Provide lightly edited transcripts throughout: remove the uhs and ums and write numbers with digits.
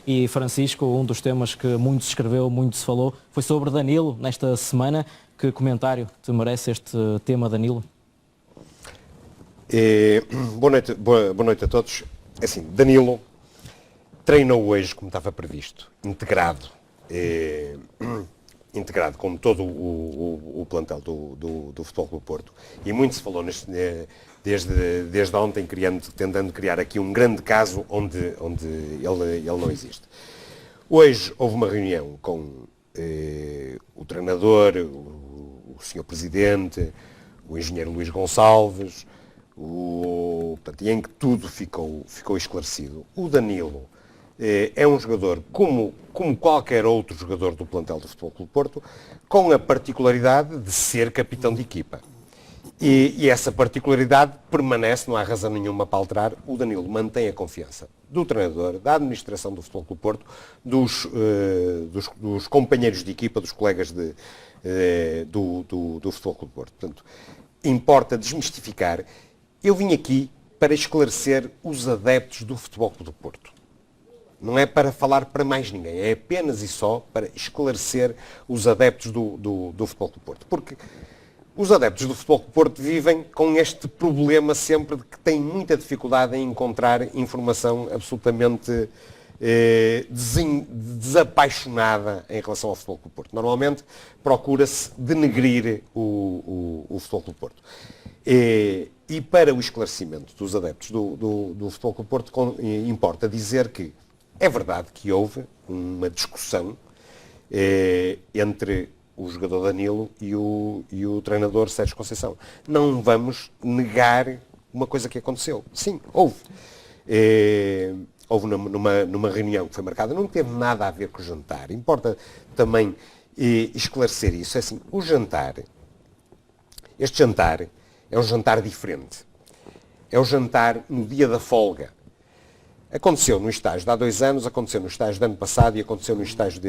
E Francisco, um dos temas que muito se escreveu, muito se falou, foi sobre Danilo nesta semana. Que comentário te merece este tema, Danilo? Boa noite a todos. Assim, Danilo treinou hoje como estava previsto, integrado como todo o plantel do Futebol Clube do Porto. E muito se falou desde ontem, tentando criar aqui um grande caso onde ele não existe. Hoje houve uma reunião com o treinador, o Sr. Presidente, o engenheiro Luís Gonçalves, e em que tudo ficou esclarecido. O Danilo é um jogador como qualquer outro jogador do plantel do Futebol Clube do Porto, com a particularidade de ser capitão de equipa. E essa particularidade permanece, não há razão nenhuma para alterar. O Danilo mantém a confiança do treinador, da administração do Futebol Clube do Porto, dos companheiros de equipa, dos colegas do Futebol Clube do Porto. Portanto, importa desmistificar. Eu vim aqui para esclarecer os adeptos do Futebol Clube do Porto. Não é para falar para mais ninguém, é apenas e só para esclarecer os adeptos do Futebol Clube do Porto. Porque os adeptos do Futebol Clube do Porto vivem com este problema sempre de que têm muita dificuldade em encontrar informação absolutamente desapaixonada em relação ao Futebol Clube do Porto. Normalmente procura-se denegrir o Futebol Clube do Porto. E para o esclarecimento dos adeptos do Futebol Clube do Porto, importa dizer que é verdade que houve uma discussão entre o jogador Danilo e o treinador Sérgio Conceição. Não vamos negar uma coisa que aconteceu. Sim, houve. Houve numa reunião que foi marcada, não teve nada a ver com o jantar. Importa também esclarecer isso. É assim, este jantar é um jantar diferente. É o jantar no dia da folga. Aconteceu no estágio de há 2 anos, aconteceu no estágio do ano passado e aconteceu no estágio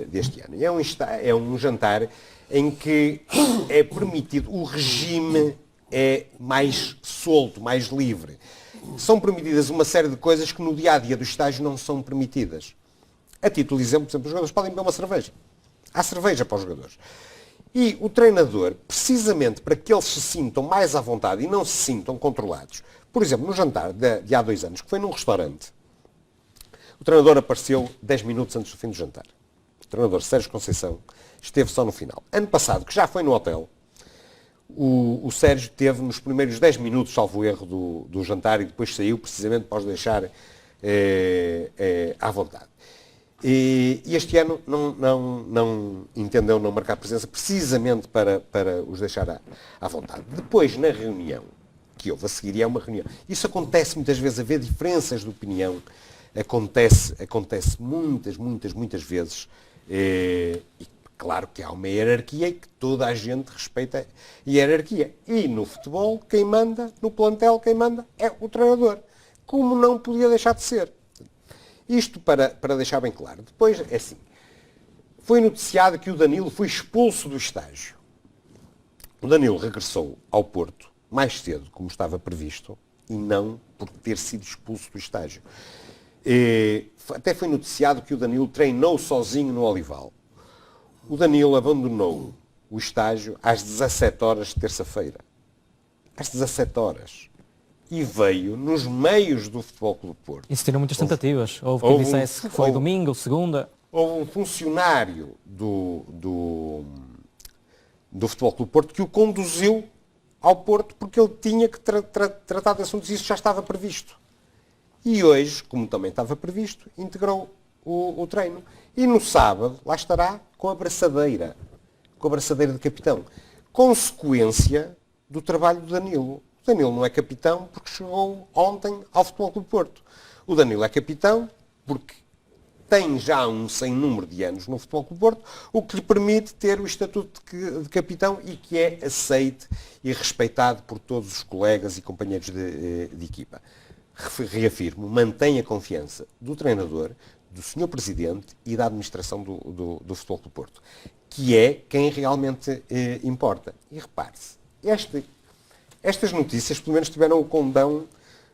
deste ano. E é um jantar em que é permitido, o regime é mais solto, mais livre. São permitidas uma série de coisas que no dia-a-dia do estágio não são permitidas. A título de exemplo, por exemplo, os jogadores podem beber uma cerveja. Há cerveja para os jogadores. E o treinador, precisamente para que eles se sintam mais à vontade e não se sintam controlados, por exemplo, no jantar de há 2 anos, que foi num restaurante, o treinador apareceu 10 minutos antes do fim do jantar. O treinador Sérgio Conceição esteve só no final. Ano passado, que já foi no hotel, o Sérgio teve nos primeiros 10 minutos, salvo erro, do jantar e depois saiu precisamente para os deixar à vontade. E este ano não entendeu não marcar presença precisamente para os deixar à vontade. Depois, na reunião que houve a seguir, e é uma reunião. Isso acontece muitas vezes, haver diferenças de opinião, acontece muitas vezes. E claro que há uma hierarquia e que toda a gente respeita a hierarquia. E no futebol, quem manda, no plantel, quem manda é o treinador. Como não podia deixar de ser. Isto para deixar bem claro. Depois, é assim, foi noticiado que o Danilo foi expulso do estágio. O Danilo regressou ao Porto mais cedo, como estava previsto, e não por ter sido expulso do estágio. Até foi noticiado que o Danilo treinou sozinho no Olival. O Danilo abandonou o estágio às 17 horas de terça-feira. Às 17 horas. E veio nos meios do Futebol Clube do Porto. Existiram muitas tentativas. Houve quem dissesse que foi domingo, segunda. Houve um funcionário do Futebol Clube do Porto que o conduziu ao Porto porque ele tinha que tratar de assuntos e isso já estava previsto. E hoje, como também estava previsto, integrou o treino. E no sábado, lá estará com a braçadeira de capitão. Consequência do trabalho do Danilo. O Danilo não é capitão porque chegou ontem ao Futebol Clube do Porto. O Danilo é capitão porque tem já um sem número de anos no Futebol Clube do Porto, o que lhe permite ter o estatuto de capitão e que é aceite e respeitado por todos os colegas e companheiros de equipa. Reafirmo, mantém a confiança do treinador, do Sr. Presidente e da administração do Futebol Clube do Porto, que é quem realmente importa. E repare-se, estas notícias pelo menos tiveram o condão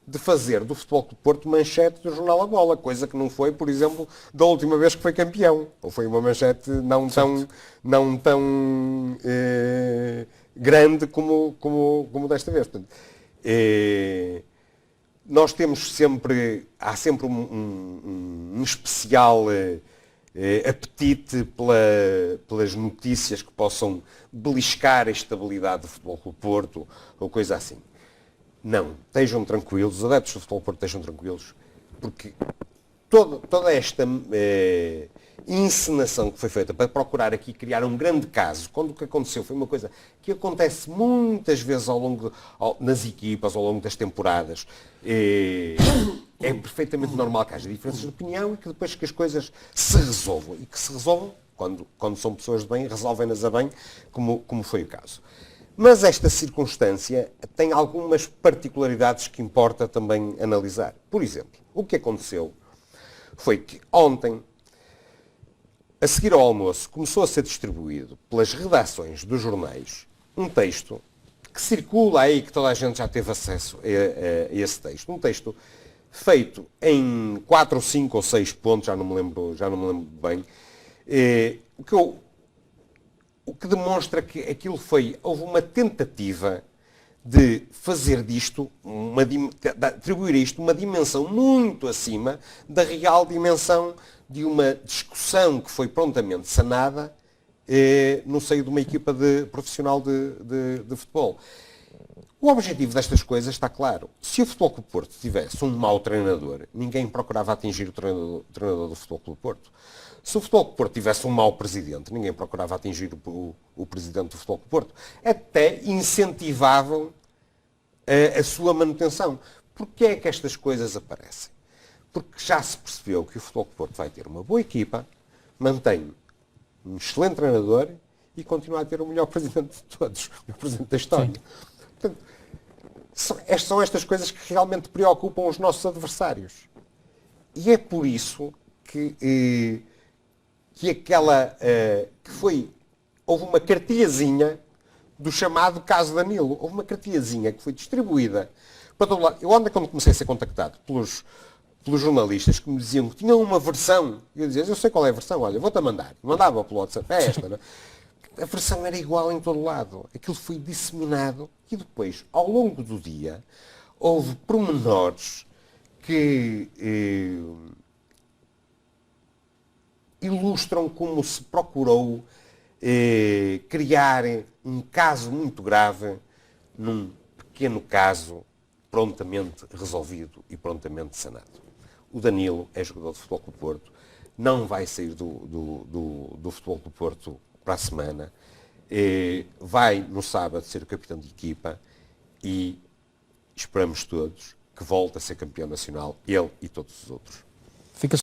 de fazer do Futebol Clube do Porto manchete do jornal A Bola, coisa que não foi, por exemplo, da última vez que foi campeão. Ou foi uma manchete não tão grande como desta vez. Portanto, nós temos sempre, há sempre um especial apetite pelas notícias que possam beliscar a estabilidade do Futebol Clube do Porto ou coisa assim. Não, estejam tranquilos, os adeptos do Futebol do Porto estejam tranquilos, porque toda esta encenação que foi feita para procurar aqui criar um grande caso, quando o que aconteceu foi uma coisa que acontece muitas vezes nas equipas, ao longo das temporadas, é perfeitamente normal que haja diferenças de opinião e que depois que as coisas se resolvam, e que se resolvam, quando são pessoas de bem, resolvem-nas a bem, como foi o caso. Mas esta circunstância tem algumas particularidades que importa também analisar. Por exemplo, o que aconteceu foi que ontem, a seguir ao almoço, começou a ser distribuído pelas redações dos jornais um texto que circula aí, que toda a gente já teve acesso a esse texto. Um texto feito em 4 ou 5 ou 6 pontos, já não me lembro bem, o que demonstra que houve uma tentativa de fazer disto, de atribuir a isto uma dimensão muito acima da real dimensão de uma discussão que foi prontamente sanada no seio de uma equipa profissional de futebol. O objetivo destas coisas está claro. Se o Futebol Clube do Porto tivesse um mau treinador, ninguém procurava atingir o treinador do Futebol Clube do Porto. Se o Futebol Clube do Porto tivesse um mau presidente, ninguém procurava atingir o presidente do Futebol Clube do Porto. Até incentivavam a sua manutenção. Porquê é que estas coisas aparecem? Porque já se percebeu que o Futebol Clube do Porto vai ter uma boa equipa, mantém um excelente treinador e continua a ter o melhor presidente de todos, o melhor presidente da história. Portanto, são estas coisas que realmente preocupam os nossos adversários. E é por isso que houve uma cartilhazinha do chamado caso Danilo. Houve uma cartilhazinha que foi distribuída para todo lado. Eu ontem, quando comecei a ser contactado pelos jornalistas que me diziam que tinham uma versão, eu dizia, eu sei qual é a versão, olha, vou-te a mandar. Mandava pelo WhatsApp, é esta, não é? A versão era igual em todo lado. Aquilo foi disseminado e depois, ao longo do dia, houve pormenores que ilustram como se procurou criar um caso muito grave num pequeno caso prontamente resolvido e prontamente sanado. O Danilo é jogador de Futebol Clube do Porto, não vai sair do Futebol Clube do Porto para a semana, vai no sábado ser o capitão de equipa e esperamos todos que volte a ser campeão nacional, ele e todos os outros. Fica